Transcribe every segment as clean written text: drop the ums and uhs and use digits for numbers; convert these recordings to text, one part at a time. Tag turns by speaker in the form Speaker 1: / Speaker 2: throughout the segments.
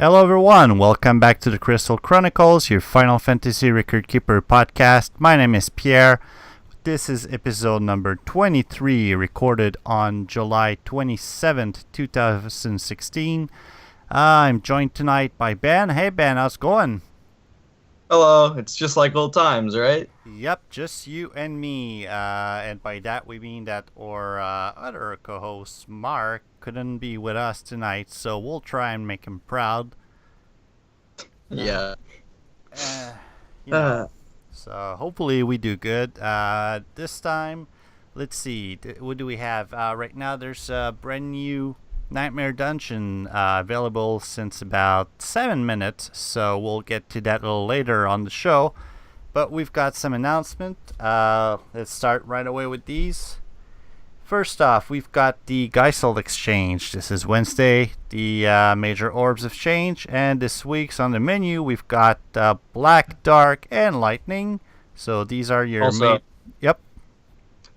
Speaker 1: Hello everyone, welcome back to the Crystal Chronicles, your Final Fantasy Record Keeper podcast. My name is Pierre. This is episode number 23, recorded on July 27th, 2016. I'm joined tonight by Ben. Hey Ben, how's it going?
Speaker 2: Hello, it's just like old times, right?
Speaker 1: Yep, just you and me. And by that we mean that our other co-host, Mark, couldn't be with us tonight, so we'll try and make him proud.
Speaker 2: Yeah.
Speaker 1: Uh, you
Speaker 2: Uh,
Speaker 1: know, so hopefully we do good. This time, let's see, what do we have? Right now there's a brand new Nightmare Dungeon available since about 7 minutes, so we'll get to that a little later on the show. But we've got some announcement. Let's start right away with these. First off, we've got the Geisel Exchange. This is Wednesday, the Major Orbs of Change, and this week's on the menu we've got Black, Dark, and Lightning. So these are your
Speaker 2: also,
Speaker 1: Yep.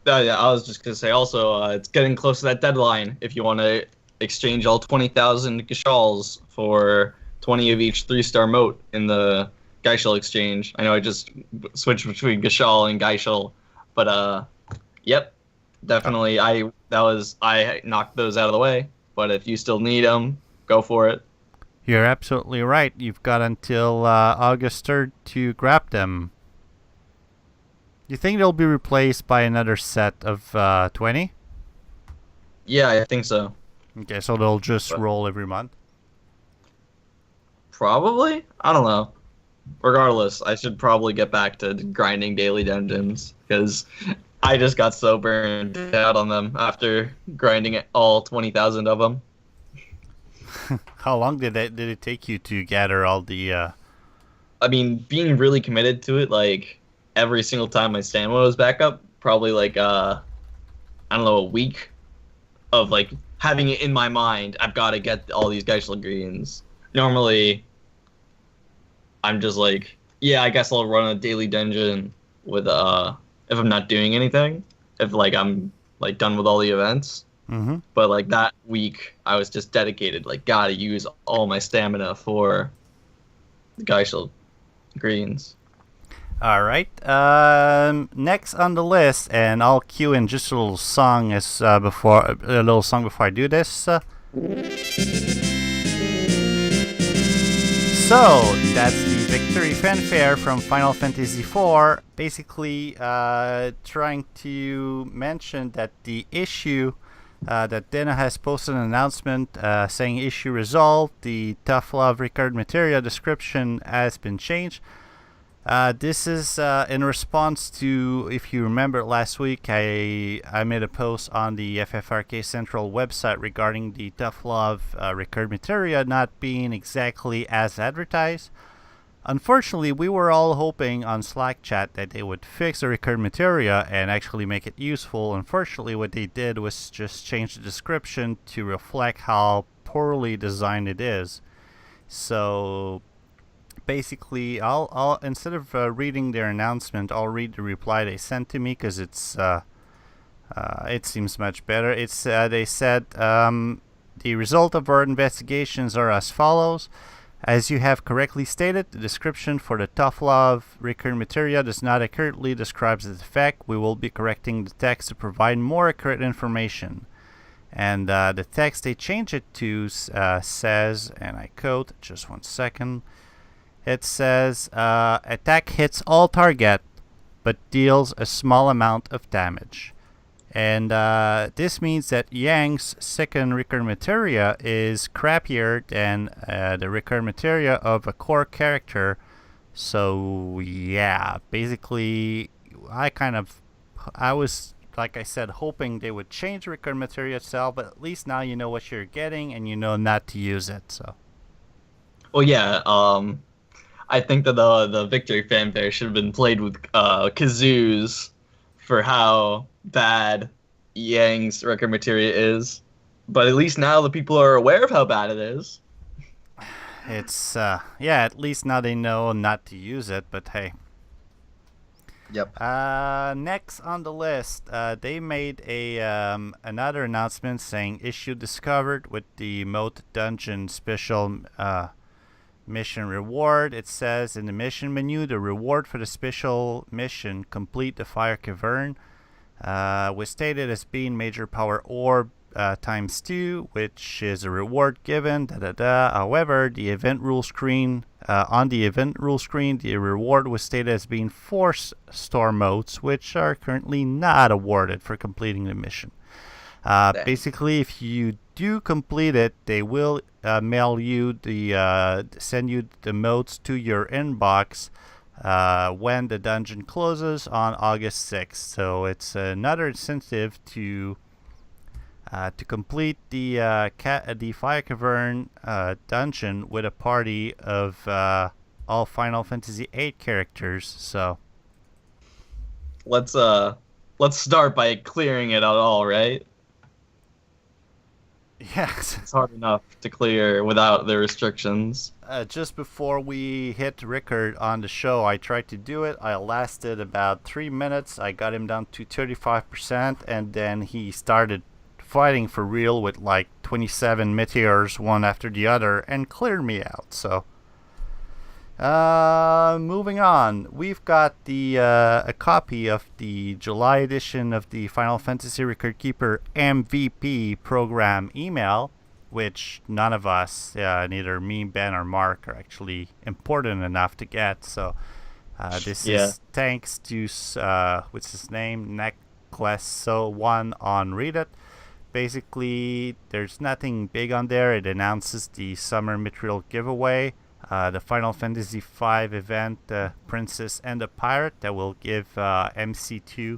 Speaker 2: yeah, I was just gonna say. Also, it's getting close to that deadline. If you want to exchange all 20,000 Gashals for 20 of each 3-star mote in the Geishel exchange. I know I just switched between Gashal and Geishel, but yep, definitely. I knocked those out of the way. But if you still need them, go for it.
Speaker 1: You're absolutely right. You've got until August 3rd to grab them. You think they'll be replaced by another set of 20?
Speaker 2: Yeah, I think so.
Speaker 1: Okay, so they'll just
Speaker 2: But
Speaker 1: roll every month.
Speaker 2: probably, I don't know. Regardless, I should probably get back to grinding daily dungeons because I just got so burned out on them after grinding all 20,000 of them.
Speaker 1: How long did it take you to gather all the?
Speaker 2: I mean, being really committed to it, like every single time my stamina was back up, probably like I don't know, a week of like having it in my mind. I've got to get all these Geisel greens. Normally, I'm just like, yeah, I guess I'll run a daily dungeon with if I'm not doing anything, if like I'm like done with all the events.
Speaker 1: Mm-hmm.
Speaker 2: But like that week, I was just dedicated, like gotta use all my stamina for the Geisel greens.
Speaker 1: All right. Next on the list, and I'll cue in just a little song before I do this. So that's the victory fanfare from Final Fantasy IV. Basically, trying to mention that the issue that Dana has posted an announcement saying issue resolved. The tough love record materia description has been changed. This is in response to, if you remember last week, I made a post on the FFRK Central website regarding the tough love record materia not being exactly as advertised. Unfortunately, we were all hoping on Slack chat that they would fix the recurrent materia and actually make it useful. Unfortunately, what they did was just change the description to reflect how poorly designed it is. So basically, I'll instead of reading their announcement, I'll read the reply they sent to me because it seems much better. They said the result of our investigations are as follows. As you have correctly stated, the description for the tough love recurrent materia does not accurately describe the effect. We will be correcting the text to provide more accurate information. And the text they change it to says, and I quote, just one second, it says, attack hits all target, but deals a small amount of damage. And this means that Yang's second recurrent materia is crappier than the recurrent materia of a core character. So yeah, basically, I was, like I said, hoping they would change the recurrent materia itself, but at least now you know what you're getting and you know not to use it. So.
Speaker 2: Well, yeah, I think that the victory fanfare should have been played with kazoos for how bad Yang's record materia is. But at least now the people are aware of how bad it is.
Speaker 1: It's at least now they know not to use it, but hey.
Speaker 2: Yep.
Speaker 1: Next on the list, they made another announcement saying issue discovered with the Mote Dungeon special mission reward. It says in the mission menu, the reward for the special mission, complete the Fire Cavern, was stated as being major power orb times 2, which is a reward given. However, the event rule screen on the event rule screen, the reward was stated as being 4 star motes, which are currently not awarded for completing the mission. Basically, if you do complete it, they will mail you send you the motes to your inbox when the dungeon closes on August 6th. So it's another incentive to complete the Fire Cavern dungeon with a party of all Final Fantasy VIII characters. So
Speaker 2: let's start by clearing it out all, right?
Speaker 1: yes.
Speaker 2: It's hard enough to clear without the restrictions.
Speaker 1: Just before we hit record on the show, I tried to do it. I lasted about 3 minutes. I got him down to 35%, and then he started fighting for real with like 27 meteors one after the other and cleared me out. So moving on, we've got a copy of the July edition of the Final Fantasy Record Keeper MVP program email, which none of us, neither me, Ben, or Mark, are actually important enough to get. So this is thanks to what's his name, Necklace1 on Reddit. Basically, there's nothing big on there. It announces the summer material giveaway, the Final Fantasy V event, Princess and the Pirate, that will give MC2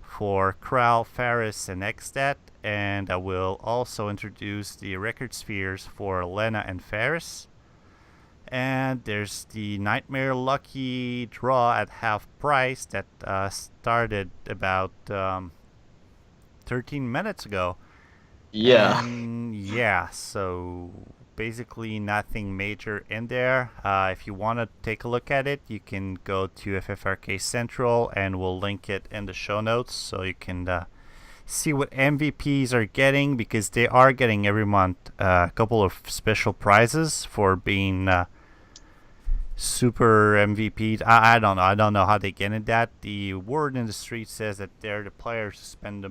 Speaker 1: for Kral, Faris, and Extat, and I will also introduce the record spheres for Lena and Faris. And there's the Nightmare Lucky draw at half price that started about 13 minutes ago. So basically nothing major in there. If you want to take a look at it, you can go to FFRK Central, and we'll link it in the show notes so you can see what MVPs are getting, because they are getting every month a couple of special prizes for being super MVPs. I don't know how they get in that. The word in the street says that they're the players who spend the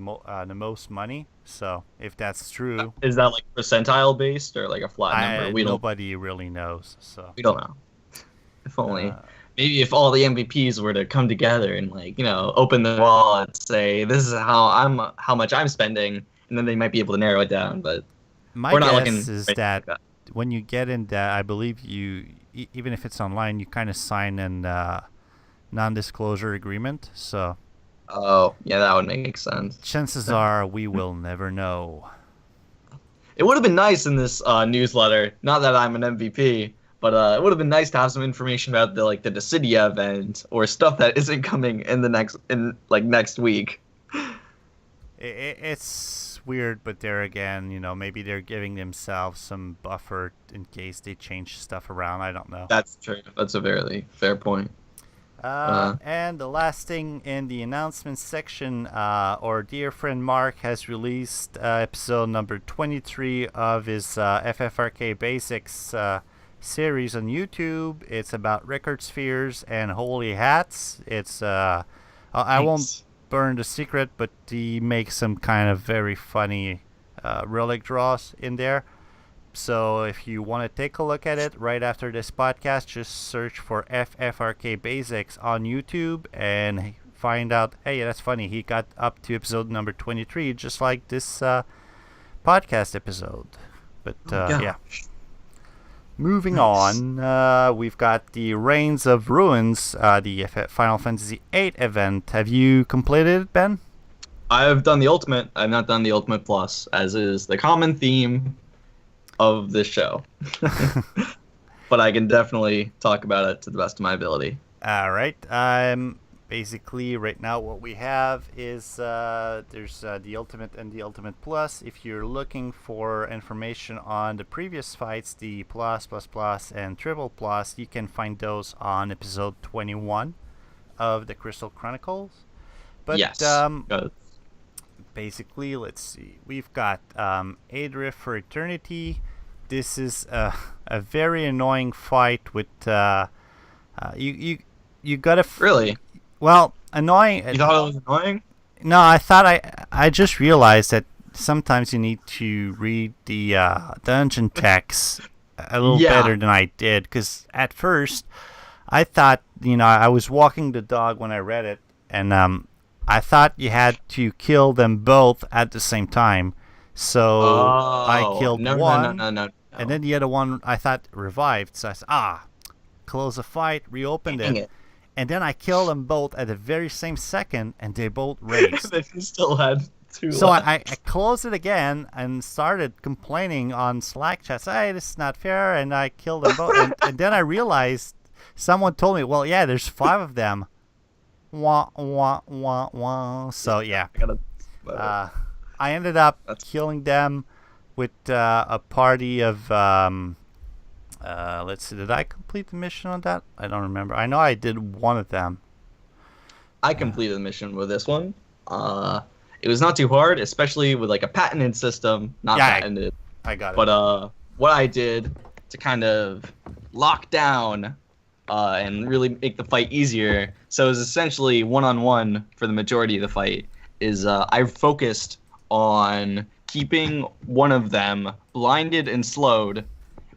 Speaker 1: most money. So if that's true,
Speaker 2: is that like percentile based or like a flat number?
Speaker 1: Nobody really knows. So
Speaker 2: we don't know. If only. Maybe if all the MVPs were to come together and open the wallet, say this is how much I'm spending, and then they might be able to narrow it down. But
Speaker 1: my guess is that when you get in that, I believe you, even if it's online, you kind of sign a non-disclosure agreement. So.
Speaker 2: Oh, yeah, that would make sense.
Speaker 1: Chances are we will never know.
Speaker 2: It would have been nice in this newsletter, not that I'm an MVP, but it would have been nice to have some information about the Dissidia event or stuff that isn't coming in next week.
Speaker 1: It's weird, but there again, maybe they're giving themselves some buffer in case they change stuff around. I don't know.
Speaker 2: That's true. That's a very fair point.
Speaker 1: And the last thing in the announcements section, our dear friend Mark has released episode number 23 of his FFRK Basics series on YouTube. It's about record spheres and holy hats. It's I won't burn the secret, but he makes some kind of very funny relic draws in there. So if you want to take a look at it right after this podcast, just search for FFRK Basics on YouTube and find out, hey, that's funny, he got up to episode number 23 just like this podcast episode. But yeah. Moving on, we've got the Reigns of Ruins, the Final Fantasy VIII event. Have you completed it, Ben?
Speaker 2: I've done the Ultimate. I've not done the Ultimate Plus, as is the common theme of this show. But I can definitely talk about it to the best of my ability.
Speaker 1: All right. Basically, right now what we have is there's the Ultimate and the Ultimate Plus. If you're looking for information on the previous fights, the Plus, Plus Plus, and Triple Plus, you can find those on episode 21 of the Crystal Chronicles. But
Speaker 2: yes.
Speaker 1: Basically, let's see. We've got Adrift for Eternity. This is a a very annoying fight with you gotta
Speaker 2: Really?
Speaker 1: well, annoying.
Speaker 2: You thought it was annoying?
Speaker 1: No, I thought I just realized that sometimes you need to read the dungeon text a little
Speaker 2: Yeah.
Speaker 1: better than I did, because at first I thought, I was walking the dog when I read it, and I thought you had to kill them both at the same time. So I
Speaker 2: Oh,
Speaker 1: killed
Speaker 2: no, no,
Speaker 1: one,
Speaker 2: no, no, no,
Speaker 1: and
Speaker 2: no.
Speaker 1: then the other one I thought revived. So I said, close the fight, reopened
Speaker 2: Dang
Speaker 1: it,
Speaker 2: it.
Speaker 1: and then I killed them both at the very same second, and they both raised.
Speaker 2: Then you still had two
Speaker 1: So
Speaker 2: left.
Speaker 1: I closed it again and started complaining on Slack chat. Hey, this is not fair, and I killed them both. And then I realized someone told me, well, yeah, there's 5 of them. Wah, wah, wah, wah. So, yeah.
Speaker 2: I gotta.
Speaker 1: I ended up
Speaker 2: That's-
Speaker 1: killing them with a party of... let's see, did I complete the mission on that? I don't remember. I know I did one of them.
Speaker 2: I completed the mission with this one. It was not too hard, especially with like a patented system. Not
Speaker 1: Yeah,
Speaker 2: patented,
Speaker 1: I got it.
Speaker 2: but what I did to kind of lock down and really make the fight easier. So it was essentially one-on-one for the majority of the fight. Is I focused on keeping one of them blinded and slowed,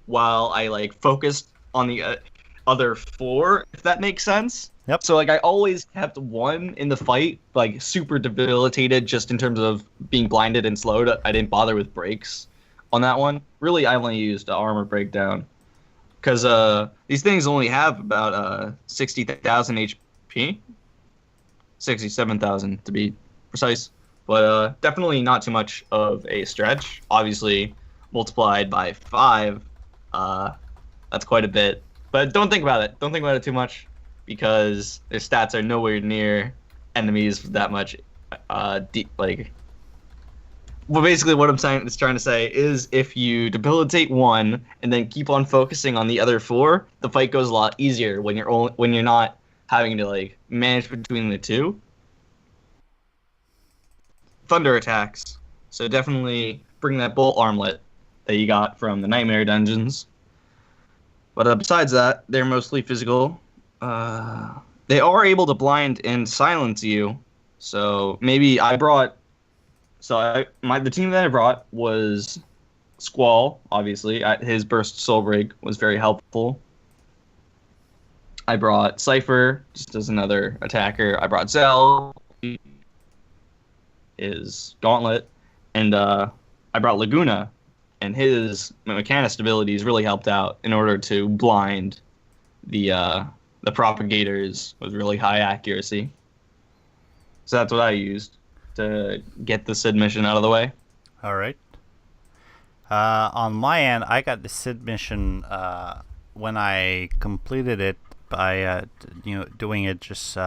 Speaker 2: while I like focused on the other 4, if that makes sense.
Speaker 1: Yep.
Speaker 2: So like I always kept one in the fight like super debilitated, just in terms of being blinded and slowed. I didn't bother with breaks on that one. Really, I only used armor breakdown, because these things only have about 60,000 HP, 67,000 to be precise. But definitely not too much of a stretch. Obviously, multiplied by 5, that's quite a bit. But don't think about it. Don't think about it too much, because their stats are nowhere near enemies that much deep. Like, well, basically, what I'm trying to say is, if you debilitate one and then keep on focusing on the other 4, the fight goes a lot easier when you're not having to like manage between the 2. Thunder attacks. So definitely bring that bolt armlet that you got from the Nightmare dungeons. But besides that, they're mostly physical. They are able to blind and silence you. So maybe I brought. So the team that I brought was Squall. Obviously, his burst soul break was very helpful. I brought Cypher just as another attacker. I brought Zell, his gauntlet, and I brought Laguna, and his Mechanist abilities really helped out in order to blind the propagators with really high accuracy. So that's what I used to get the Sid mission out of the way.
Speaker 1: All right. On my end, I got the Sid mission when I completed it by doing it just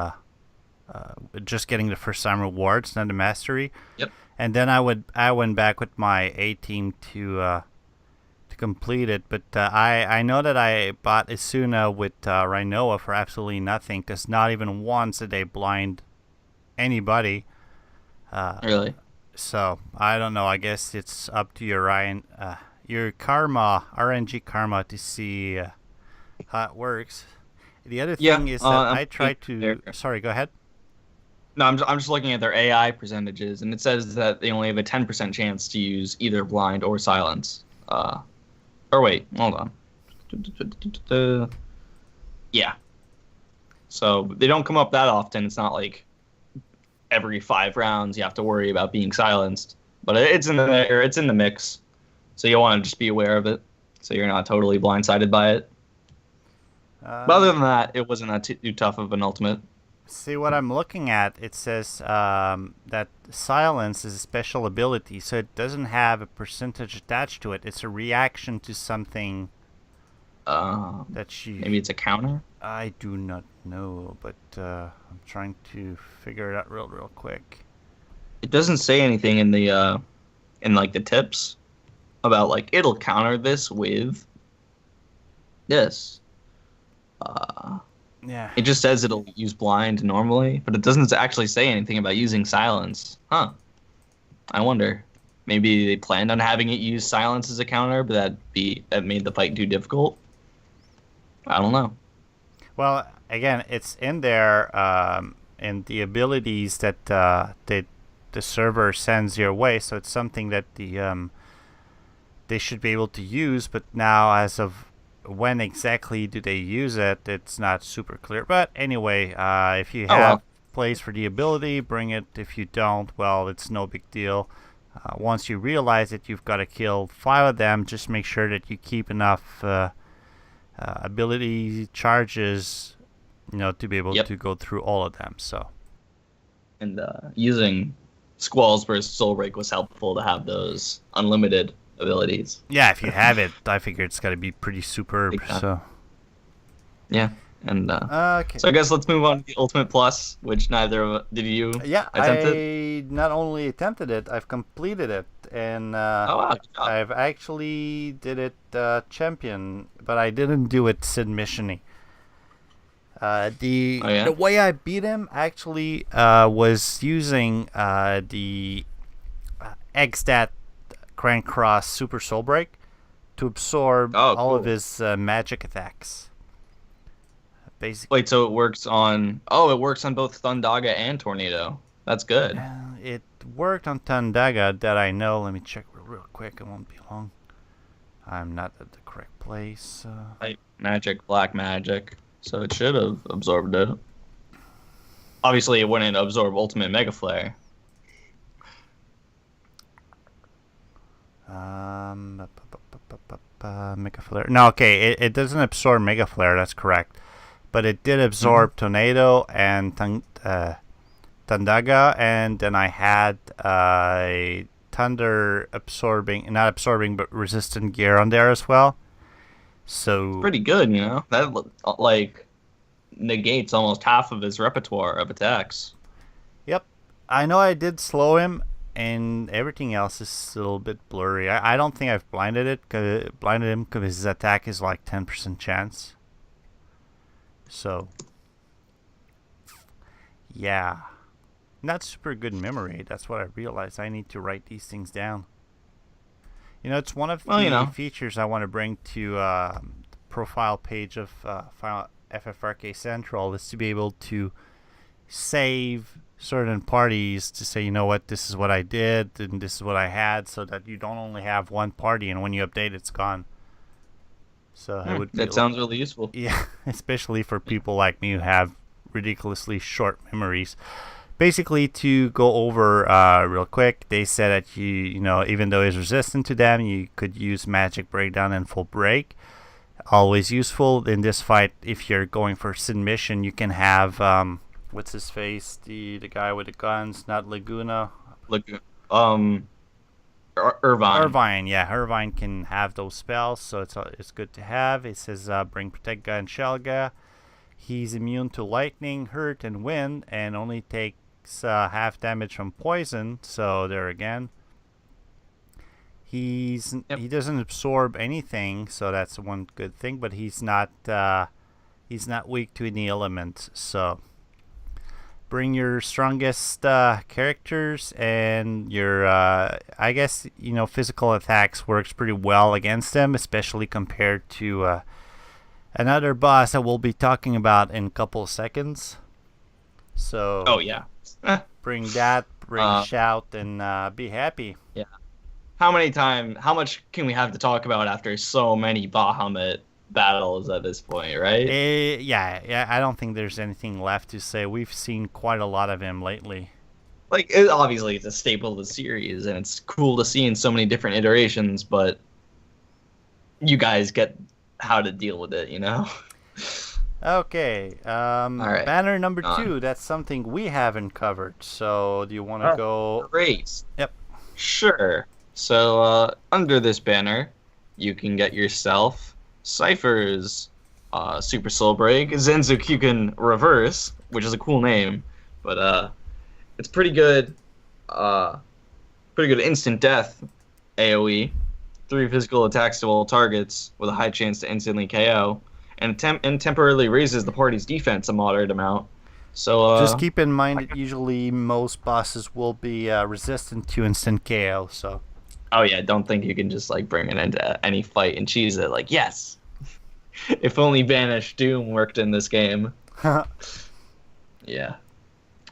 Speaker 1: getting the first time rewards, not the mastery.
Speaker 2: Yep.
Speaker 1: And then I went back with my A team to complete it. But I know that I bought Isuna with Rhinoa for absolutely nothing, because not even once did they blind anybody.
Speaker 2: Really?
Speaker 1: So I don't know. I guess it's up to your your karma, RNG karma, to see how it works. The other thing is that I tried to. Sorry, go ahead.
Speaker 2: No, I'm just looking at their AI percentages, and it says that they only have a 10% chance to use either blind or silence. Or wait, hold on. Yeah. So they don't come up that often. It's not like every 5 rounds you have to worry about being silenced, but it's in the mix. So you want to just be aware of it, so you're not totally blindsided by it. But other than that, it wasn't that too tough of an ultimate.
Speaker 1: See what I'm looking at? It says that silence is a special ability, so it doesn't have a percentage attached to it. It's a reaction to something that you.
Speaker 2: Maybe it's a counter.
Speaker 1: I do not know, but I'm trying to figure it out real quick.
Speaker 2: It doesn't say anything in the the tips about like it'll counter this with this.
Speaker 1: Yeah.
Speaker 2: It just says it'll use blind normally, but it doesn't actually say anything about using silence. Huh. I wonder. Maybe they planned on having it use silence as a counter, but that made the fight too difficult. I don't know.
Speaker 1: Well, again, it's in there in the abilities that the server sends your way, so it's something that they should be able to use. But now, as of when exactly do they use it, it's not super clear. But anyway, if you have place for the ability, bring it. If you don't, well, it's no big deal. Once you realize that you've got to kill 5 of them, just make sure that you keep enough ability charges, to be able to go through all of them. So,
Speaker 2: and using Squalls versus Soulbreak was helpful to have those unlimited abilities.
Speaker 1: Yeah, if you have it, I figure it's got to be pretty superb. So,
Speaker 2: yeah. And
Speaker 1: okay.
Speaker 2: So I guess let's move on to the Ultimate Plus, which neither of did you attempt it?
Speaker 1: I not only attempted it, I've completed it, and I've actually did it champion, but I didn't do it submission-y. The way I beat him actually was using the XStat Crank Cross Super Soul Break to absorb all of his magic attacks. Basically.
Speaker 2: Wait, so it works on... Oh, it works on both Thundaga and Tornado. That's good.
Speaker 1: It worked on Thundaga that I know. Let me check real quick. It won't be long. I'm not at the correct place.
Speaker 2: White magic, black magic. So it should have absorbed it. Obviously, it wouldn't absorb Ultimate Mega Flare.
Speaker 1: Mega Flare. No, okay. It doesn't absorb Mega Flare. That's correct. But it did absorb Tornado and Thundaga, and then I had a Thunder not absorbing, but resistant gear on there as well. So
Speaker 2: pretty good, That negates almost half of his repertoire of attacks.
Speaker 1: Yep, I know I did slow him, and everything else is a little bit blurry. I don't think I've blinded him because his attack is like 10% chance. So, yeah, not super good memory. That's what I realized. I need to write these things down. It's one of the features I want to bring to the profile page of FFRK Central is to be able to save certain parties to say, this is what I did and this is what I had, so that you don't only have one party and when you update, it's gone. So
Speaker 2: that sounds really useful.
Speaker 1: Yeah, especially for people like me who have ridiculously short memories. Basically, to go over real quick, they said that even though he's resistant to them, you could use Magic Breakdown and Full Break. Always useful in this fight. If you're going for submission, you can have what's his face, the guy with the guns, not Laguna.
Speaker 2: Irvine.
Speaker 1: Irvine can have those spells, so it's good to have. It says bring Protectga and Shelga. He's immune to lightning, hurt, and wind, and only takes half damage from poison. So there again, he doesn't absorb anything, so that's one good thing. But he's not weak to any element. So bring your strongest characters, and your I guess physical attacks works pretty well against them, especially compared to another boss that we'll be talking about in a couple of seconds. So bring Shout and be happy.
Speaker 2: Yeah. How much can we have to talk about after so many Bahamut battles at this point, right?
Speaker 1: Yeah, I don't think there's anything left to say. We've seen quite a lot of him lately.
Speaker 2: Obviously it's a staple of the series, and it's cool to see in so many different iterations, but you guys get how to deal with it,
Speaker 1: Okay, all right. Banner number 2, that's something we haven't covered, so do you want to go?
Speaker 2: Great.
Speaker 1: Yep.
Speaker 2: Sure. So, under this banner, you can get yourself Cypher's Super Soul Break, Zenzukyuken Reverse, which is a cool name, but it's pretty good. Pretty good instant death AoE, 3 physical attacks to all targets with a high chance to instantly KO, and temporarily raises the party's defense a moderate amount. So
Speaker 1: just keep in mind that usually most bosses will be resistant to instant KO. So
Speaker 2: Oh yeah, don't think you can just like bring it into any fight and cheese it. Like, yes, if only Banish Doom worked in this game. Yeah.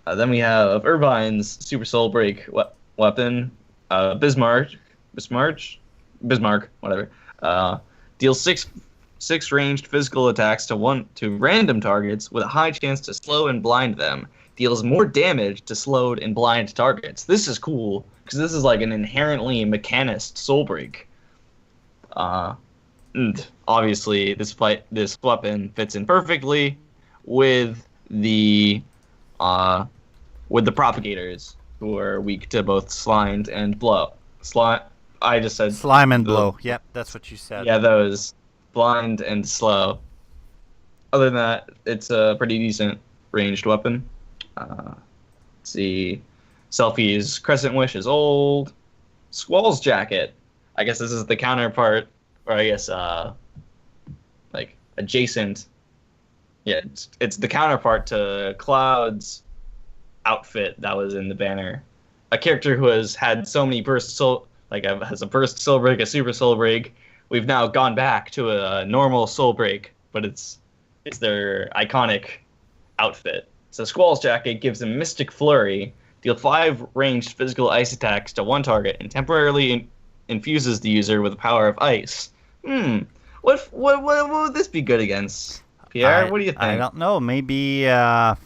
Speaker 2: Then we have Irvine's Super Soul Break weapon, Bismarck, Bismarck, Bismarck, whatever. Deals six ranged physical attacks to random targets with a high chance to slow and blind them. Deals more damage to slowed and blind targets. This is cool because this is like an inherently mechanist soul break. And obviously this weapon fits in perfectly with the propagators who are weak to both slimed and blow. I just said
Speaker 1: Slime and blow. Yep, that's what you said.
Speaker 2: Yeah, those blind and slow. Other than that, it's a pretty decent ranged weapon. Let's see. Selfie's Crescent Wish is old. Squall's Jacket. I guess this is the counterpart, or I guess like adjacent. Yeah, it's the counterpart to Cloud's outfit that was in the banner. A character who has had so many burst soul, has a burst soul break, a super soul break. We've now gone back to a normal soul break, but it's their iconic outfit. So Squall's Jacket gives him Mystic Flurry, deal 5 ranged physical ice attacks to one target, and temporarily infuses the user with the power of ice. What would this be good against? Pierre, what do you think?
Speaker 1: I don't know. Maybe have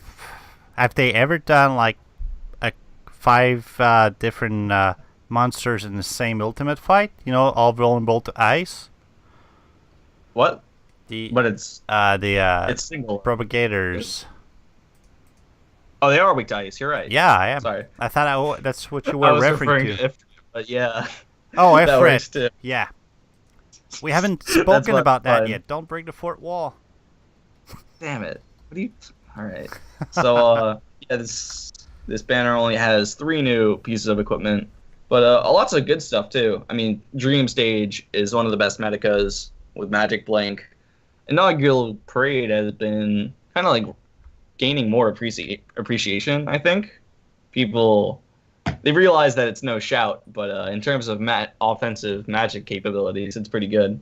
Speaker 1: they ever done like 5 different monsters in the same ultimate fight? You know, all vulnerable to ice.
Speaker 2: What?
Speaker 1: But
Speaker 2: it's single
Speaker 1: propagators.
Speaker 2: Oh, they are weak to ice. You're right.
Speaker 1: Yeah, I am.
Speaker 2: Sorry.
Speaker 1: I thought that's what you were referring to.
Speaker 2: But yeah.
Speaker 1: Oh, FFRK. Yeah. We haven't spoken about that yet. Don't break the fourth wall.
Speaker 2: Damn it. What do you... All right. So, yeah, this banner only has 3 new pieces of equipment, but lots of good stuff, too. I mean, Dream Stage is one of the best medicas with Magic Blank. Inaugural Parade has been kind of like gaining more appreciation, I think. People, they realize that it's no shout, but in terms of offensive Magic capabilities, it's pretty good.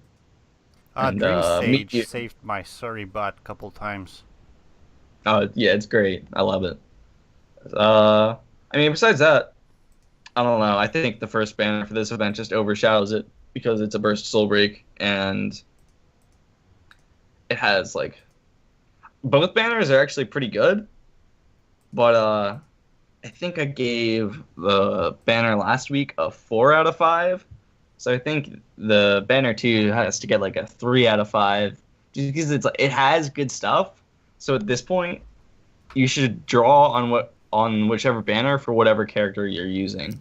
Speaker 1: Dream Stage saved my sorry butt a couple times.
Speaker 2: Yeah, it's great. I love it. I mean, besides that, I don't know. I think the first banner for this event just overshadows it because it's a burst soul break, and it has like both banners are actually pretty good, but I think I gave the banner last week a 4 out of 5. So I think the banner 2 has to get like a 3 out of 5 just because it has good stuff. So at this point, you should draw on whichever banner for whatever character you're using.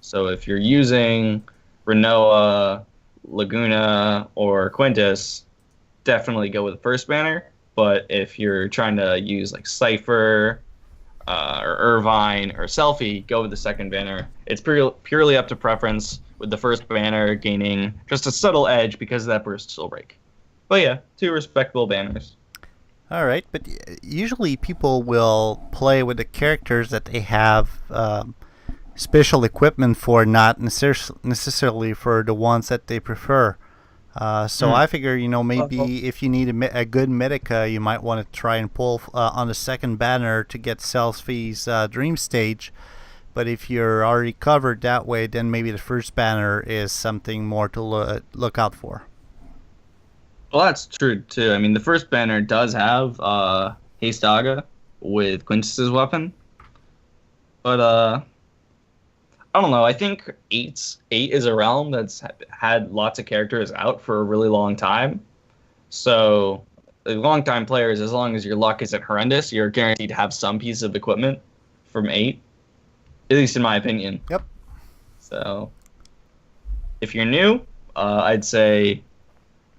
Speaker 2: So if you're using Renoa, Laguna, or Quintus, definitely go with the first banner. But if you're trying to use like Cypher or Irvine or Selfie, go with the second banner. It's purely up to preference, with the first banner gaining just a subtle edge because of that burst soul break. But yeah, 2 respectable banners.
Speaker 1: All right, but usually people will play with the characters that they have special equipment for, not necessarily for the ones that they prefer. So I figure, maybe if you need a good Medica, you might want to try and pull on the second banner to get Selfie's Dream Stage. But if you're already covered that way, then maybe the first banner is something more to look out for.
Speaker 2: Well, that's true, too. I mean, the first banner does have Haste Daga with Quintus's weapon. But, I don't know. I think 8 is a realm that's had lots of characters out for a really long time. So, long-time players, as long as your luck isn't horrendous, you're guaranteed to have some piece of equipment from 8. At least in my opinion.
Speaker 1: Yep.
Speaker 2: So, if you're new, I'd say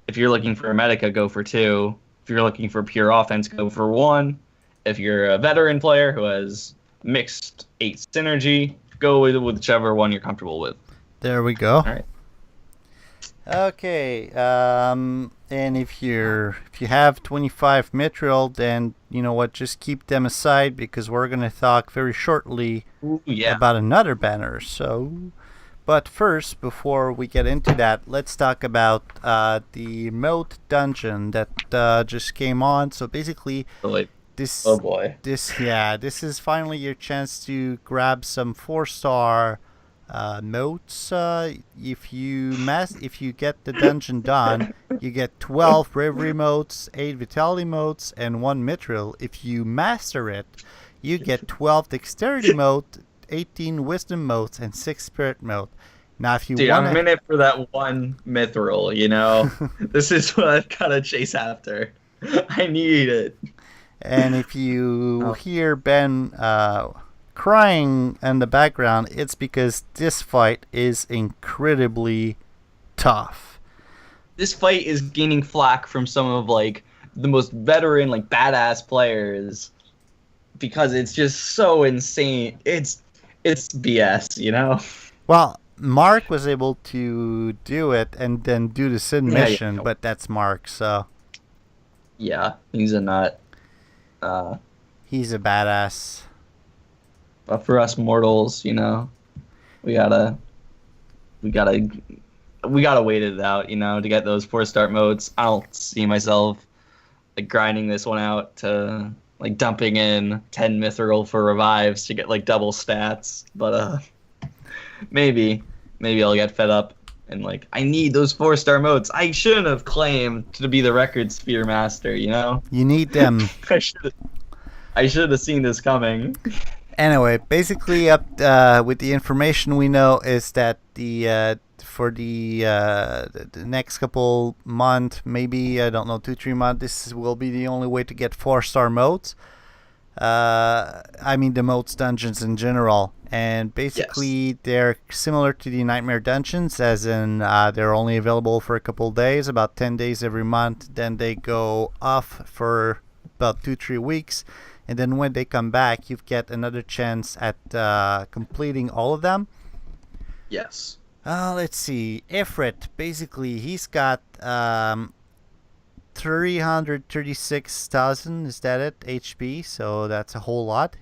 Speaker 2: if you're looking for a Medica, go for 2. If you're looking for pure offense, go for 1. If you're a veteran player who has mixed 8 synergy, go with whichever one you're comfortable with.
Speaker 1: There we go.
Speaker 2: All right.
Speaker 1: Okay. And if you have 25 mithril, then you know what? Just keep them aside because we're gonna talk very shortly about another banner. So But first, before we get into that, let's talk about the Mote dungeon that just came on. So basically,
Speaker 2: So, like,
Speaker 1: this
Speaker 2: oh boy.
Speaker 1: this is finally your chance to grab some 4-star motes. If you get the dungeon done, you get 12 bravery motes, 8 vitality motes, and 1 mithril. If you master it, you get 12 dexterity mote, 18 wisdom motes, and 6 spirit mote. Now, if you
Speaker 2: Dude,
Speaker 1: want
Speaker 2: I'm in it for that one mithril, you know? This is what I've got to chase after. I need it.
Speaker 1: and if you hear Ben crying in the background, it's because this fight is incredibly tough.
Speaker 2: This fight is gaining flack from some of, like, the most veteran, like, badass players because it's just so insane. It's BS, you know?
Speaker 1: Well, Mark was able to do it and then do the Sid mission, but that's Mark, so
Speaker 2: yeah, he's a nut.
Speaker 1: he's a badass.
Speaker 2: But for us mortals, you know, we gotta wait it out, you know, to get those 4-star modes. I don't see myself like grinding this one out to like dumping in 10 mithril for revives to get like double stats. But maybe I'll get fed up and like I need those 4-star modes. I shouldn't have claimed to be the record spear master, you know?
Speaker 1: You need them.
Speaker 2: I should have seen this coming.
Speaker 1: Anyway, basically, with the information we know is that for the next couple month, maybe I don't know 2-3 months, this will be the only way to get 4-star modes. I mean the modes dungeons in general, and basically they're similar to the nightmare dungeons, as in they're only available for a couple days, about 10 days every month. Then they go off for about 2-3 weeks. And then when they come back, you get another chance at completing all of them.
Speaker 2: Yes.
Speaker 1: Let's see. Ifrit, basically, he's got 336,000, is that it? HP, so that's a whole lot.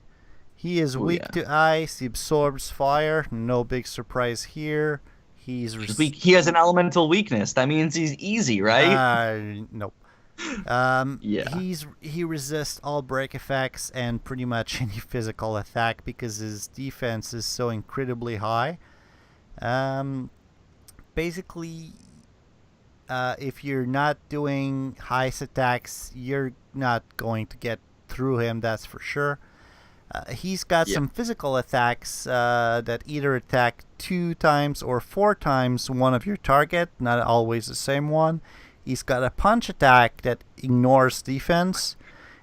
Speaker 1: He is weak to ice. He absorbs fire. No big surprise here. He's
Speaker 2: weak. He has an elemental weakness. That means he's easy, right?
Speaker 1: Nope. He resists all break effects and pretty much any physical attack because his defense is so incredibly high. Basically, if you're not doing highest attacks, you're not going to get through him, that's for sure. He's got some physical attacks that either attack 2 times or 4 times one of your target, not always the same one. He's got a punch attack that ignores defense.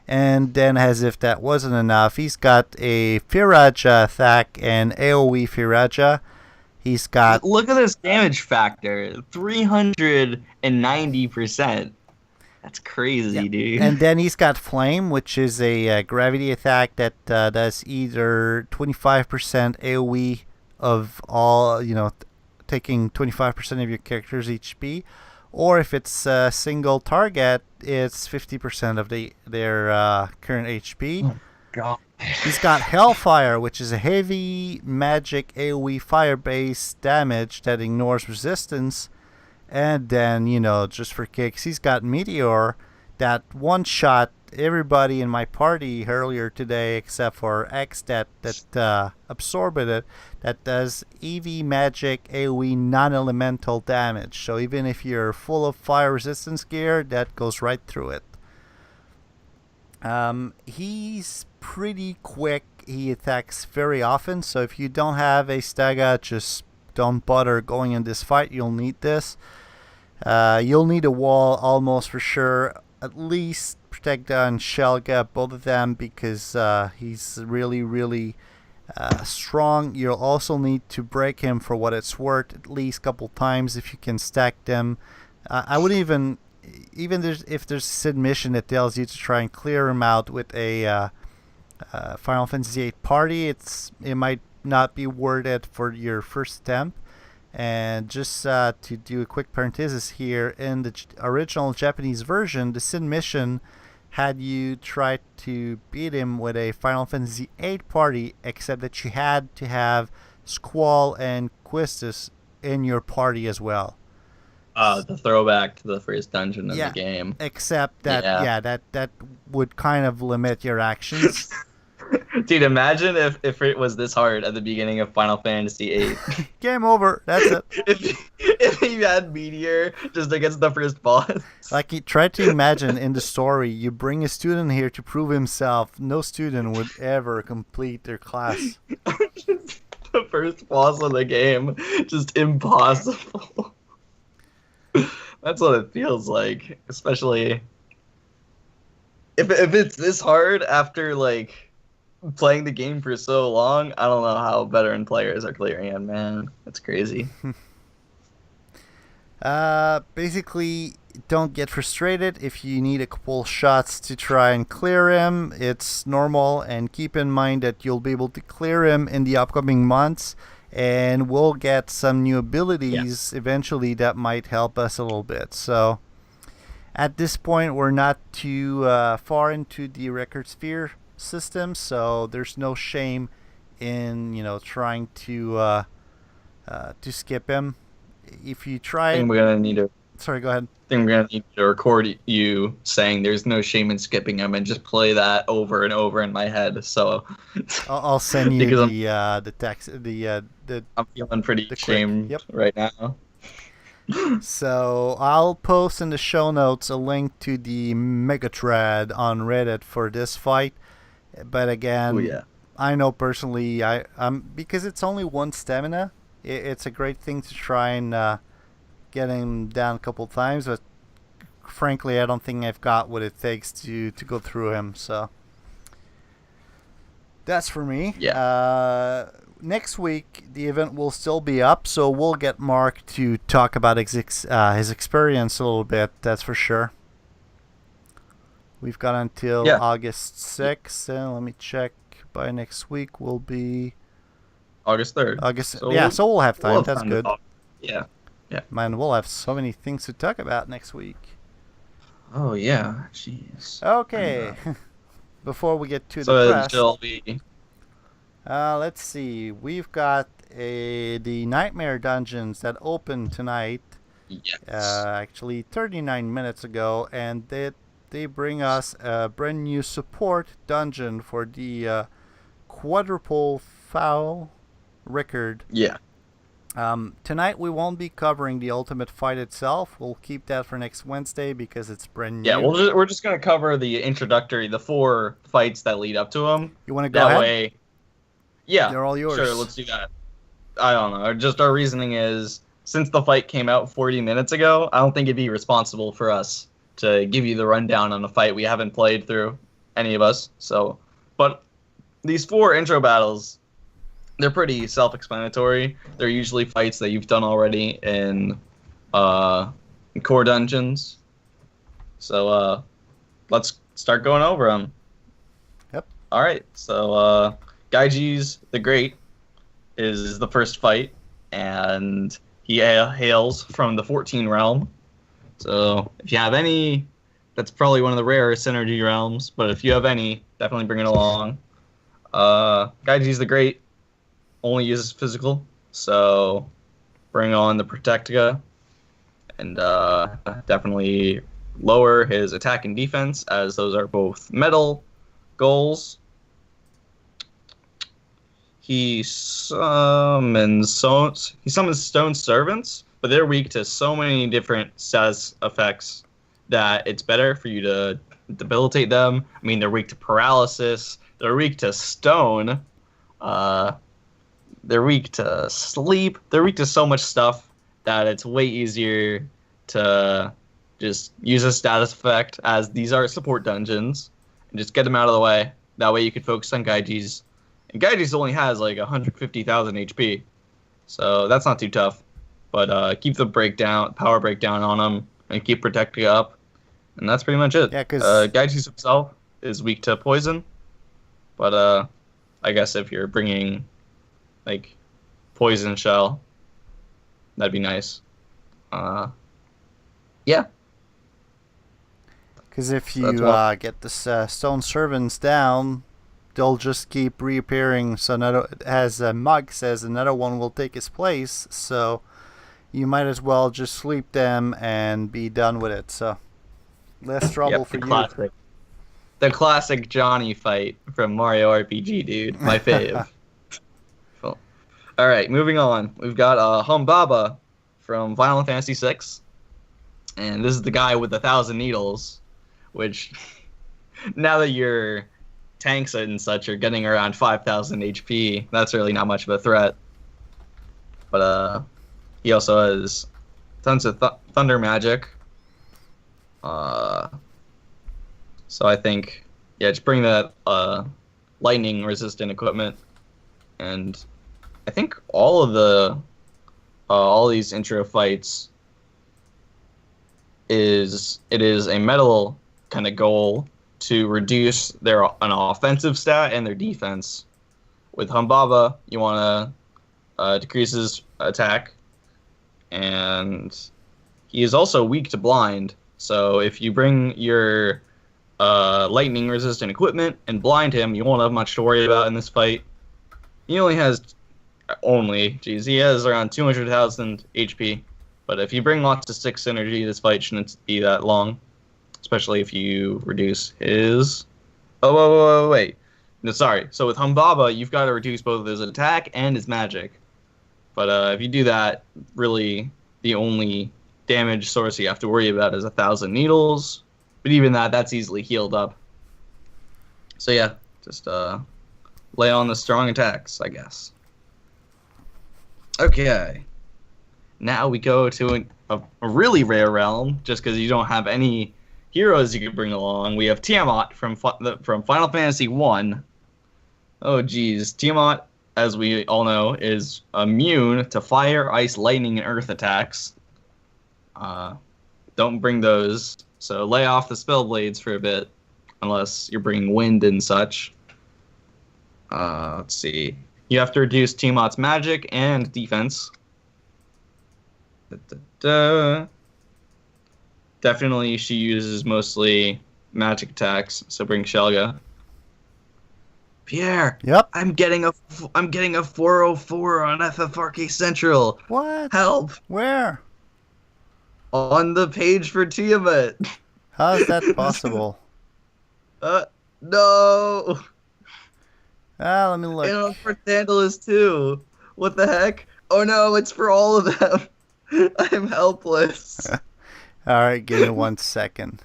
Speaker 1: And then, as if that wasn't enough, he's got a Firaja attack and AoE Firaja. He's got...
Speaker 2: Look at this damage factor. 390%. That's crazy, dude.
Speaker 1: And then he's got Flame, which is a gravity attack that does either 25% AoE of all, you know, taking 25% of your character's HP. Or if it's a single target, it's 50% of their current HP.
Speaker 2: Oh, God.
Speaker 1: He's got Hellfire, which is a heavy magic AoE fire-based damage that ignores resistance. And then, you know, just for kicks, he's got Meteor that one-shot everybody in my party earlier today except for X that absorbed it, that does EV magic AoE non-elemental damage. So even if you're full of fire resistance gear, that goes right through it. He's pretty quick. He attacks very often, so if you don't have a Staga, just don't bother going in this fight. You'll need this. You'll need a wall almost for sure. At least Protecta and Shelga, both of them, because he's really, really strong. You'll also need to break him for what it's worth at least a couple times if you can stack them. I would even if there's a Sid mission that tells you to try and clear him out with a Final Fantasy VIII party, it might not be worth it for your first attempt. And just to do a quick parenthesis here, in the original Japanese version, the Sin mission had you try to beat him with a Final Fantasy VIII party, except that you had to have Squall and Quistis in your party as well.
Speaker 2: The throwback to the first dungeon in the
Speaker 1: Yeah,
Speaker 2: game.
Speaker 1: except that
Speaker 2: Yeah.
Speaker 1: that would kind of limit your actions.
Speaker 2: Dude, imagine if it was this hard at the beginning of Final Fantasy VIII.
Speaker 1: Game over. That's it.
Speaker 2: if you had Meteor just against the first boss.
Speaker 1: Like, try to imagine in the story, you bring a student here to prove himself. No student would ever complete their class.
Speaker 2: The first boss of the game, just impossible. That's what it feels like, especially if it's this hard after like playing the game for so long. I don't know how veteran players are clearing it, man. That's crazy.
Speaker 1: Basically, don't get frustrated if you need a couple shots to try and clear him. It's normal, and keep in mind that you'll be able to clear him in the upcoming months, and we'll get some new abilities eventually that might help us a little bit. So at this point, we're not too far into the record sphere system, so there's no shame in trying to skip him. If you try,
Speaker 2: I think we're gonna need to.
Speaker 1: Sorry, go ahead.
Speaker 2: I think we're gonna need to record you saying "there's no shame in skipping him" and just play that over and over in my head. So
Speaker 1: I'll send you the text.
Speaker 2: I'm feeling pretty ashamed right now.
Speaker 1: So I'll post in the show notes a link to the mega thread on Reddit for this fight. But again, I know personally, because it's only one stamina. It's a great thing to try and get him down a couple times, but frankly, I don't think I've got what it takes to go through him. So that's for me.
Speaker 2: Yeah.
Speaker 1: Next week, the event will still be up, so we'll get Mark to talk about his experience a little bit. That's for sure. We've got until August 6th, and let me check. By next week will be
Speaker 2: August 3rd.
Speaker 1: So we'll have time. That's good.
Speaker 2: Yeah.
Speaker 1: Man, we'll have so many things to talk about next week.
Speaker 2: Oh, yeah. Jeez.
Speaker 1: Okay. Before we get to the press.
Speaker 2: So be...
Speaker 1: let's see. We've got the Nightmare Dungeons that opened tonight.
Speaker 2: Yes.
Speaker 1: Actually, 39 minutes ago, and they bring us a brand new support dungeon for the quadruple foul record.
Speaker 2: Yeah.
Speaker 1: Tonight we won't be covering the ultimate fight itself. We'll keep that for next Wednesday because it's brand new.
Speaker 2: Yeah, we're just gonna cover the introductory, the 4 fights that lead up to them.
Speaker 1: You want to go ahead?
Speaker 2: Way, yeah,
Speaker 1: they're all yours.
Speaker 2: Sure, let's do that. I don't know. Just our reasoning is, since the fight came out 40 minutes ago, I don't think it'd be responsible for us to give you the rundown on a fight we haven't played through, any of us. So, but these 4 intro battles, they're pretty self-explanatory. They're usually fights that you've done already in core dungeons. So let's start going over them.
Speaker 1: Yep.
Speaker 2: All right. So Gaiji's the Great is the first fight, and he hails from the 14 realm. So if you have any, that's probably one of the rare synergy realms. But if you have any, definitely bring it along. Gaiji's the Great only uses physical, so bring on the Protectica, and definitely lower his attack and defense, as those are both metal goals. He summons stone servants, but they're weak to so many different status effects that it's better for you to debilitate them. I mean, they're weak to paralysis, they're weak to stone, they're weak to sleep. They're weak to so much stuff that it's way easier to just use a status effect, as these are support dungeons, and just get them out of the way. That way you can focus on Gaiji's. And Gaiji's only has like 150,000 HP, so that's not too tough. But keep the power breakdown on him, and keep protecting up. And that's pretty much it.
Speaker 1: Yeah, because
Speaker 2: Gaiji's himself is weak to poison. But I guess if you're bringing like poison shell, that'd be nice. Yeah.
Speaker 1: Because if you get the stone servants down, they'll just keep reappearing. So another, as Mug says, another one will take his place. So you might as well just sweep them and be done with it. So less trouble for you.
Speaker 2: The classic Johnny fight from Mario RPG, dude. My fave. Cool. All right, moving on. We've got Humbaba from Final Fantasy VI. And this is the guy with 1,000 needles, which, now that your tanks and such are getting around 5,000 HP, that's really not much of a threat. But he also has tons of thunder magic. So I think, yeah, just bring that lightning resistant equipment, and I think all of the all these intro fights is a metal kind of goal to reduce their an offensive stat and their defense. With Humbaba, you want to decrease his attack, and he is also weak to blind. So if you bring your lightning resistant equipment and blind him, you won't have much to worry about in this fight. He only has he has around 200,000 HP. But if you bring lots of 6 synergy, this fight shouldn't be that long, especially if you reduce his. Wait. No, sorry. So with Humbaba, you've got to reduce both of his attack and his magic. But if you do that, really the only damage source you have to worry about is 1,000 needles. But even that's easily healed up. So yeah, just lay on the strong attacks, I guess. Okay. Now we go to a really rare realm, just because you don't have any heroes you can bring along. We have Tiamat from Final Fantasy I. Oh, geez. Tiamat, as we all know, is immune to fire, ice, lightning, and earth attacks. Don't bring those. So lay off the spell blades for a bit, unless you're bringing wind and such. Let's see. You have to reduce Tiamat's magic and defense. Definitely, she uses mostly magic attacks. So bring Shelga. Pierre.
Speaker 1: Yep.
Speaker 2: I'm getting a 404 on FFRK Central.
Speaker 1: What?
Speaker 2: Help!
Speaker 1: Where?
Speaker 2: On the page for Tiamat.
Speaker 1: How is that possible?
Speaker 2: No.
Speaker 1: Let me look.
Speaker 2: And on for Dandalus too. What the heck? Oh no, it's for all of them. I'm helpless.
Speaker 1: All right, give me 1 second.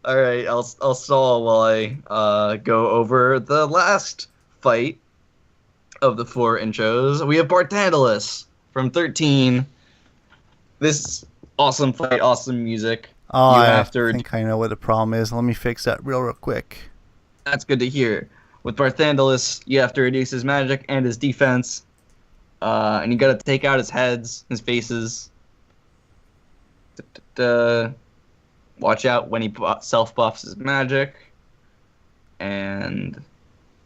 Speaker 2: All right, I'll stall while I go over the last fight of the 4 intros. We have Bartandalus from 13. This awesome fight, awesome music.
Speaker 1: Oh, I think I know what the problem is. Let me fix that real quick.
Speaker 2: That's good to hear. With Barthandalus, you have to reduce his magic and his defense. And you gotta take out his heads, his faces. Watch out when he self-buffs his magic. And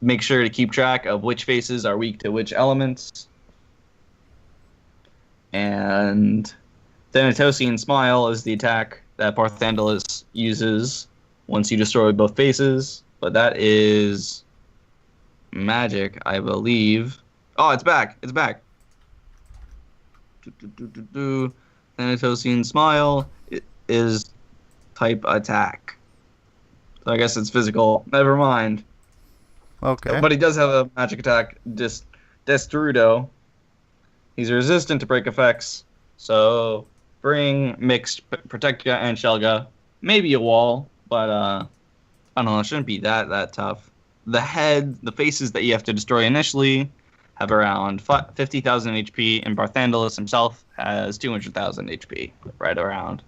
Speaker 2: make sure to keep track of which faces are weak to which elements. And Thanatosian Smile is the attack that Barthandalus uses once you destroy both faces. But that is magic, I believe. Oh, it's back. It's back. Thanatosian Smile is type attack. So I guess it's physical. Never mind.
Speaker 1: Okay.
Speaker 2: But he does have a magic attack, Destrudo. He's resistant to break effects. So bring Mixed, Protectia, and Shelga. Maybe a wall, but I don't know. It shouldn't be that tough. The faces that you have to destroy initially have around 50,000 HP, and Barthandalus himself has 200,000 HP, right around.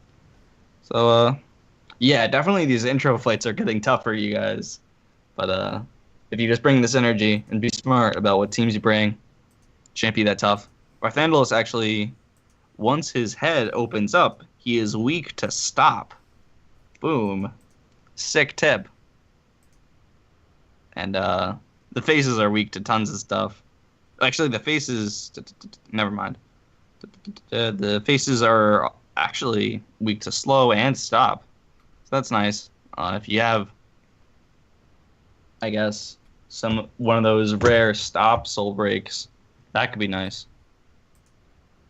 Speaker 2: So, yeah, definitely these intro fights are getting tougher, you guys. But if you just bring this energy and be smart about what teams you bring, it shouldn't be that tough. Barthandalus actually, once his head opens up, he is weak to stop. Boom. Sick tip. And the faces are weak to tons of stuff. Actually, the faces... Never mind. The faces are actually weak to slow and stop. So that's nice. If you have, I guess, one of those rare stop soul breaks. That could be nice.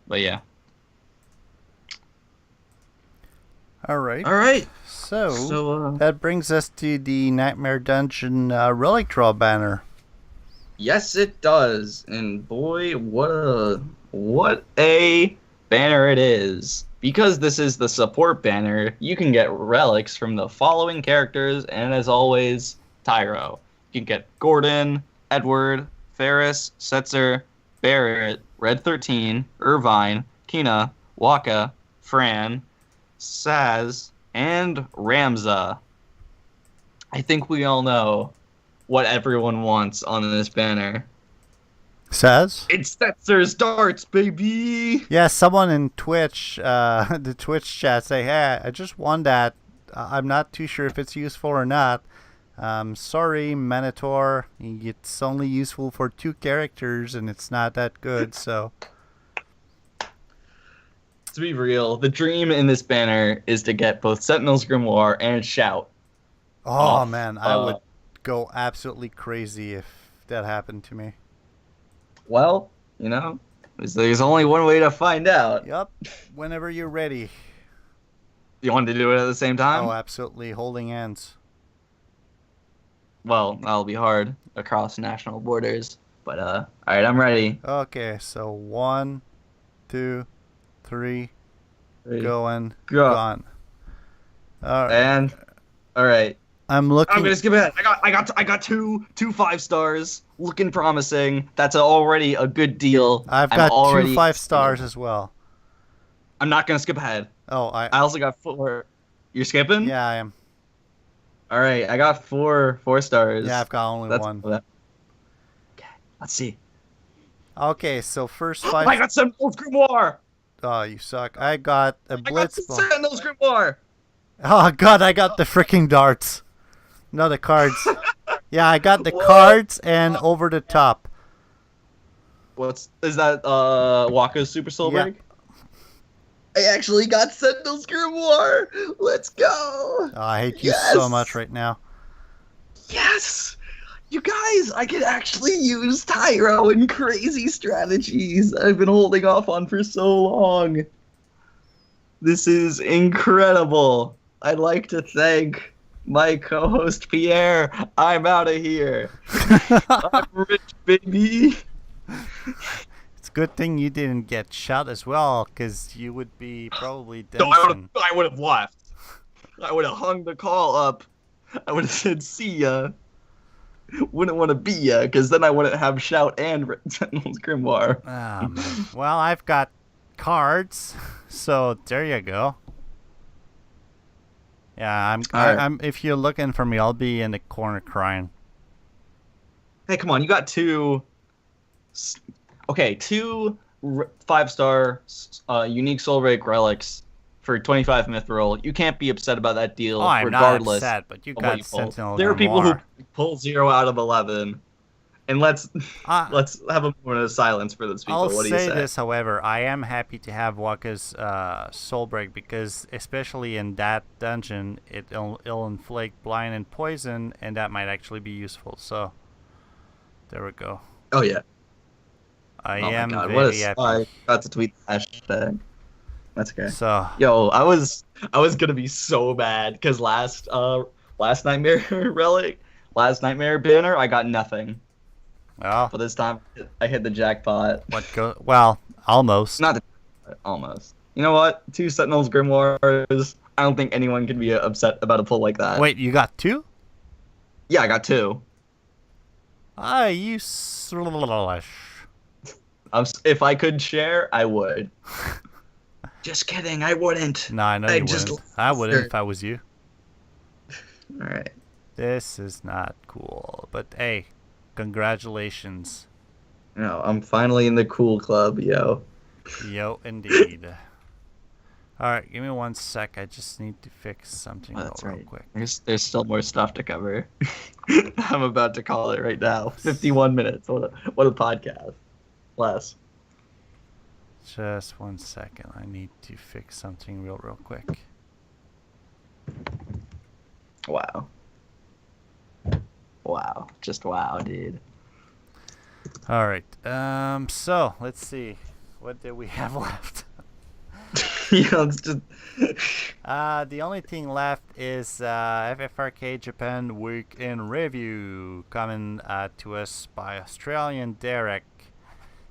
Speaker 2: But yeah.
Speaker 1: All right.
Speaker 2: All right.
Speaker 1: So that brings us to the Nightmare Dungeon relic draw banner.
Speaker 2: Yes, it does. And boy, what a banner it is. Because this is the support banner, you can get relics from the following characters, and as always, Tyro. You can get Gordon, Edward, Ferris, Setzer, Barrett, Red 13, Irvine, Tina, Waka, Fran, Saz, and Ramza. I think we all know what everyone wants on this banner.
Speaker 1: Says?
Speaker 2: It's Setzer's darts, baby!
Speaker 1: Yeah, someone in Twitch, the Twitch chat say, hey, I just won that. I'm not too sure if it's useful or not. Sorry, Minotaur. It's only useful for 2 characters and it's not that good, so...
Speaker 2: To be real, the dream in this banner is to get both Sentinel's Grimoire and Shout.
Speaker 1: Oh, man, I would go absolutely crazy if that happened to me.
Speaker 2: Well, you know, there's only one way to find out.
Speaker 1: Yup, whenever you're ready.
Speaker 2: You want to do it at the same time?
Speaker 1: Oh, absolutely, holding hands.
Speaker 2: Well, that'll be hard across national borders. But, alright, I'm ready.
Speaker 1: Okay, so 1, 2, 3, going,
Speaker 2: Go.
Speaker 1: gone. All right.
Speaker 2: And, alright.
Speaker 1: I'm
Speaker 2: gonna skip ahead. I got two 5-stars. Looking promising. That's already a good deal.
Speaker 1: I've got 2 5-stars as well.
Speaker 2: I'm not gonna skip ahead.
Speaker 1: Oh, I
Speaker 2: also got 4. You're skipping?
Speaker 1: Yeah, I am.
Speaker 2: All right, I got 4 stars.
Speaker 1: Yeah, I've got only 1.
Speaker 2: Okay, let's see.
Speaker 1: Okay, so first 5.
Speaker 2: I got Sentinel's Grimoire.
Speaker 1: Oh, you suck. I got a Blitz.
Speaker 2: I got Sentinel's Grimoire.
Speaker 1: Oh God, I got the freaking darts. No, the cards. Yeah, I got the cards and over the top.
Speaker 2: Is that Waka's Super Soul Break? I actually got Sentinel's Grimoire. Let's go.
Speaker 1: Oh, I hate you so much right now.
Speaker 2: Yes. You guys, I can actually use Tyro in crazy strategies I've been holding off on for so long. This is incredible. I'd like to thank my co-host Pierre. I'm out of here. I'm rich, baby.
Speaker 1: It's a good thing you didn't get shot as well, because you would be probably dead.
Speaker 2: No, I would have left. I would have hung the call up. I would have said, see ya. Wouldn't want to be ya, because then I wouldn't have Shout and Sentinel's Grimoire.
Speaker 1: Man. Well, I've got cards, so there you go. Yeah, I'm. If you're looking for me, I'll be in the corner crying.
Speaker 2: Hey, come on! You got 2. Okay, 2 5-star unique Soul Break relics for 25 mithril. You can't be upset about that deal.
Speaker 1: Oh, I'm
Speaker 2: regardless
Speaker 1: not upset, but you got Sentinel.
Speaker 2: There are people who pull 0 out of 11. And let's have a moment of silence for those people. What do you say?
Speaker 1: I'll say this, however, I am happy to have Waka's Soul Break because, especially in that dungeon, it'll inflict blind and poison, and that might actually be useful. So, there we go.
Speaker 2: Oh yeah.
Speaker 1: I am very happy.
Speaker 2: I got to tweet the hashtag. That's okay.
Speaker 1: So,
Speaker 2: yo, I was gonna be so bad because last nightmare nightmare banner, I got nothing.
Speaker 1: Oh.
Speaker 2: But this time, I hit the jackpot.
Speaker 1: Well, almost.
Speaker 2: Almost. You know what? 2 Sentinel's Grimoires. I don't think anyone can be upset about a pull like that.
Speaker 1: Wait, you got 2?
Speaker 2: Yeah, I got 2.
Speaker 1: You slush.
Speaker 2: If I could share, I would. Just kidding, I wouldn't.
Speaker 1: No, I know you wouldn't. I wouldn't if I was you.
Speaker 2: Alright.
Speaker 1: This is not cool, but hey. Congratulations.
Speaker 2: No, I'm finally in the cool club, yo.
Speaker 1: Yo, indeed. Alright, give me 1 sec. I just need to fix something real quick.
Speaker 2: There's still more stuff to cover. I'm about to call it right now. 51 minutes. What a podcast. Less.
Speaker 1: Just 1 second. I need to fix something real quick.
Speaker 2: Wow. Wow. Just wow, dude.
Speaker 1: All right. So let's see. What do we have left?
Speaker 2: It's just.
Speaker 1: The only thing left is FFRK Japan Week in Review, coming to us by Australian Derek.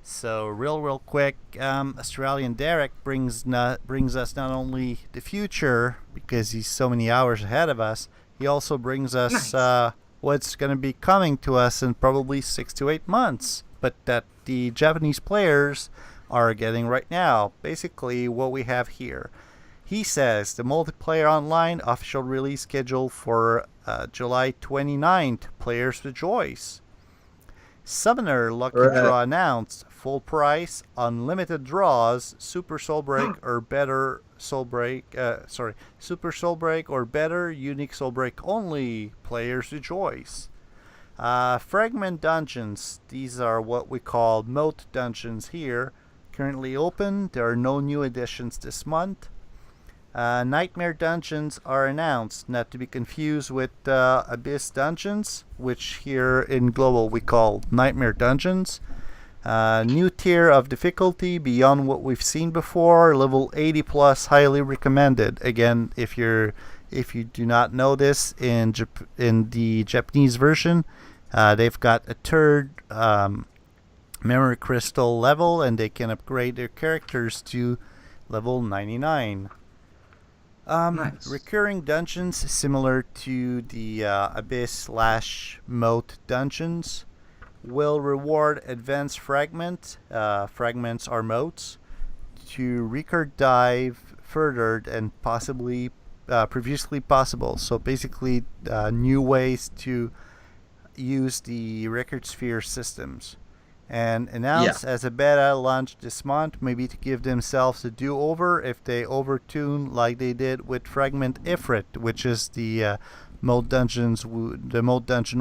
Speaker 1: So real quick, Australian Derek brings us not only the future because he's so many hours ahead of us. He also brings us
Speaker 2: Nice.
Speaker 1: what's going to be coming to us in probably 6 to 8 months, but that the Japanese players are getting right now. Basically, what we have here. He says the multiplayer online official release schedule for July 29th. Players rejoice. Summoner Lucky
Speaker 2: Right.
Speaker 1: Draw announced. Full price, unlimited draws, Super Soul Break or better Soul Break. Super Soul Break or better, unique Soul Break only. Players rejoice. Fragment dungeons. These are what we call mote dungeons here. Currently open. There are no new additions this month. Nightmare dungeons are announced, not to be confused with Abyss dungeons, which here in Global we call Nightmare dungeons. New tier of difficulty beyond what we've seen before, level 80 plus, highly recommended. Again, if you do not know this, in the Japanese version, they've got a third memory crystal level, and they can upgrade their characters to level 99.
Speaker 2: Nice.
Speaker 1: Recurring dungeons similar to the Abyss/Mote dungeons will reward advanced fragments. Fragments are motes to record dive further than possibly previously possible. So basically, new ways to use the record sphere systems. And announced as a beta launch this month, maybe to give themselves a do-over if they overtune like they did with Fragment Ifrit, which is the mode dungeon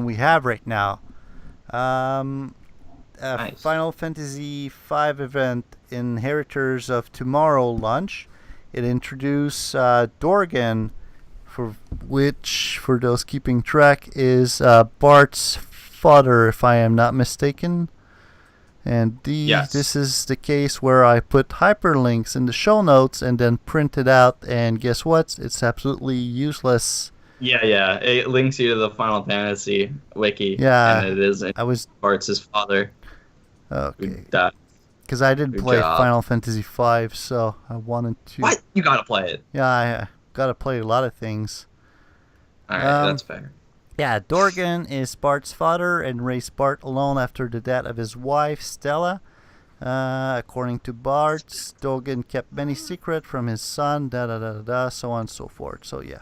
Speaker 1: we have right now.
Speaker 2: Nice.
Speaker 1: Final Fantasy V event, Inheritors of Tomorrow launch. It introduced Dorgan, which, for those keeping track, is Bart's father, if I am not mistaken. And this is the case where I put hyperlinks in the show notes and then print it out, and guess what? It's absolutely useless.
Speaker 2: Yeah. It links you to the Final Fantasy wiki.
Speaker 1: Yeah,
Speaker 2: And it is
Speaker 1: I was
Speaker 2: Bart's father.
Speaker 1: okay
Speaker 2: That.
Speaker 1: because I didn't
Speaker 2: Good
Speaker 1: play
Speaker 2: job.
Speaker 1: Final Fantasy V, so I wanted to.
Speaker 2: What? You gotta play it.
Speaker 1: Yeah, I gotta play a lot of things.
Speaker 2: Alright, that's fair.
Speaker 1: Yeah, Dorgan is Bart's father and raised Bart alone after the death of his wife, Stella. According to Bart, Dorgan kept many secrets from his son, so on and so forth. So, yeah.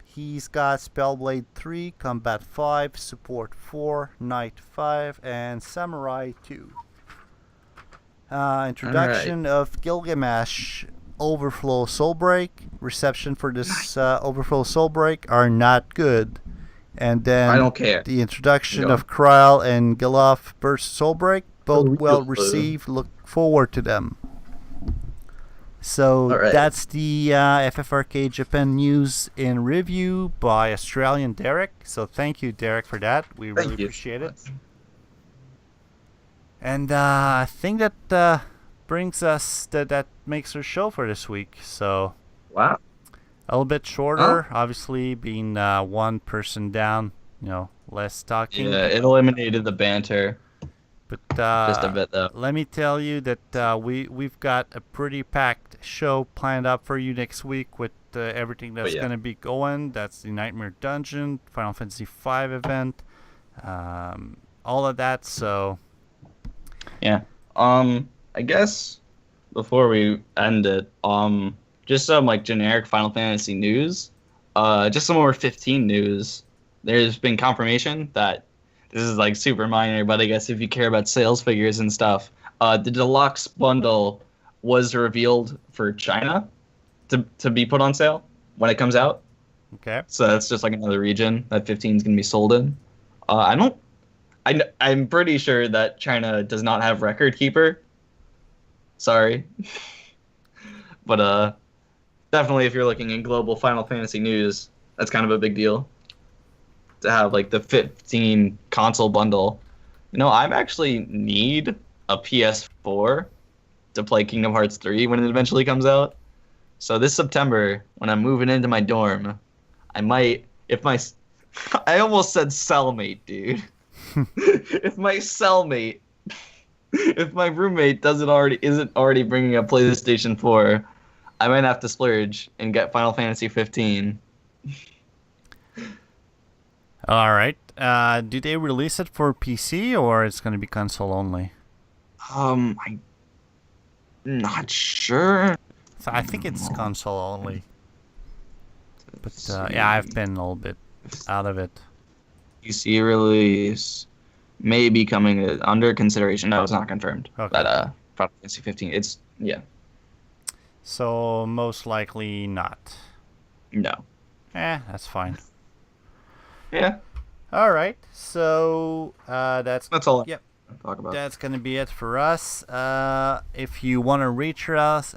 Speaker 1: He's got Spellblade 3, Combat 5, Support 4, Knight 5, and Samurai 2. Introduction of Gilgamesh Overflow Soulbreak. Reception for this Overflow Soulbreak are not good. And then
Speaker 2: I don't care.
Speaker 1: the introduction of Kryl and Galof Burst Soulbreak, both well received. Look forward to them. So that's the FFRK Japan news in review by Australian Derek. So thank you, Derek, for that. We really appreciate it. And I think that brings us that makes our show for this week. So
Speaker 2: wow,
Speaker 1: a little bit shorter, obviously being one person down, less talking.
Speaker 2: Yeah, it eliminated the banter.
Speaker 1: But
Speaker 2: just a bit though.
Speaker 1: Let me tell you that we've got a pretty packed show planned up for you next week with everything that's going to be going. That's the Nightmare Dungeon, Final Fantasy V event, all of that. So
Speaker 2: yeah. I guess before we end it, just some like generic Final Fantasy news. Just some over 15 news. There's been confirmation that this is like super minor, but I guess if you care about sales figures and stuff, the deluxe bundle was revealed for China to be put on sale when it comes out.
Speaker 1: Okay.
Speaker 2: So that's just like another region that 15 is going to be sold in. I'm pretty sure that China does not have Record Keeper. Sorry. But definitely if you're looking in global Final Fantasy news, that's kind of a big deal. to have like the 15 console bundle. You know, I actually need a PS4 to play Kingdom Hearts 3 when it eventually comes out. So this September, when I'm moving into my dorm, I might, if my, I almost said cellmate, dude. If my cellmate, if my roommate isn't already bringing a PlayStation 4, I might have to splurge and get Final Fantasy 15.
Speaker 1: All right. Do they release it for PC or it's going to be console only?
Speaker 2: I'm not sure.
Speaker 1: So I think it's console only. But yeah, I've been a little bit out of it.
Speaker 2: PC release may be coming under consideration. No, it's not confirmed.
Speaker 1: Okay.
Speaker 2: But Final Fantasy 15, it's
Speaker 1: So most likely not.
Speaker 2: no.
Speaker 1: That's fine.
Speaker 2: Yeah,
Speaker 1: All right. So that's
Speaker 2: that's all.
Speaker 1: Yep.
Speaker 2: I talk about.
Speaker 1: That's gonna be it for us. If you want to reach us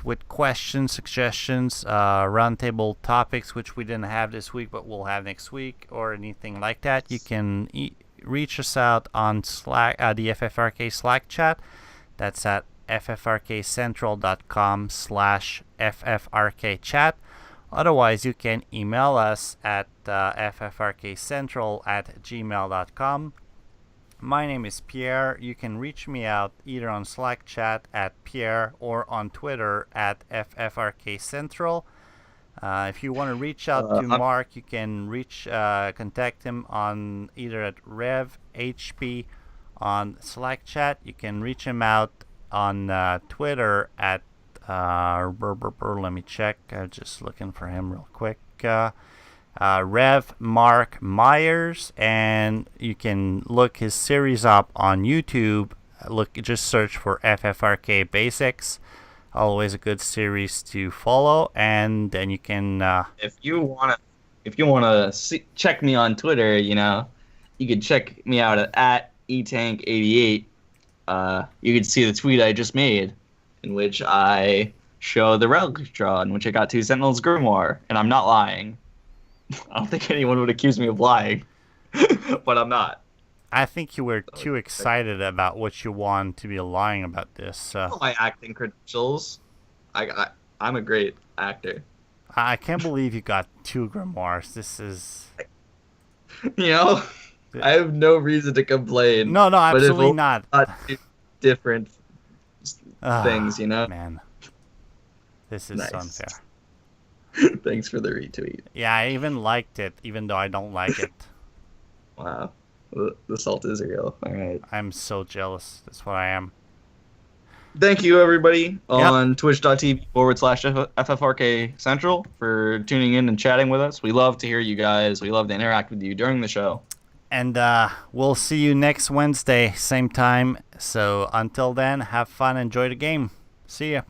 Speaker 1: with questions, suggestions, roundtable topics, which we didn't have this week but we'll have next week, or anything like that, you can reach us out on Slack, the FFRK Slack chat. That's at ffrkcentral.com/FFRK chat. Otherwise, you can email us at ffrkcentral@gmail.com. My name is Pierre. You can reach me out either on Slack chat at Pierre or on Twitter at FFRKCentral. If you want to reach out to Mark, you can contact him on either at RevHP on Slack chat. You can reach him out on Twitter at let me check. Just looking for him real quick. Rev Mark Myers, and you can look his series up on YouTube. Just search for FFRK Basics. Always a good series to follow, and then you can.
Speaker 2: If you wanna check me on Twitter, you could check me out at etank88. You could see the tweet I just made, in which I show the relic draw, in which I got 2 Sentinels Grimoire, and I'm not lying. I don't think anyone would accuse me of lying, but I'm not.
Speaker 1: I think you were too excited about what you want to be lying about this.
Speaker 2: My acting credentials. I'm a great actor.
Speaker 1: I can't believe you got 2 Grimoires. This is...
Speaker 2: I have no reason to complain.
Speaker 1: No, absolutely not.
Speaker 2: Different things,
Speaker 1: Man. This is
Speaker 2: nice.
Speaker 1: unfair.
Speaker 2: Thanks for the retweet.
Speaker 1: Yeah, I even liked it, even though I don't like it.
Speaker 2: Wow. The salt is real. All right.
Speaker 1: I'm so jealous. That's what I am.
Speaker 2: Thank you, everybody, on twitch.tv/FFRK Central for tuning in and chatting with us. We love to hear you guys. We love to interact with you during the show.
Speaker 1: And we'll see you next Wednesday, same time. So until then, have fun, enjoy the game. See ya.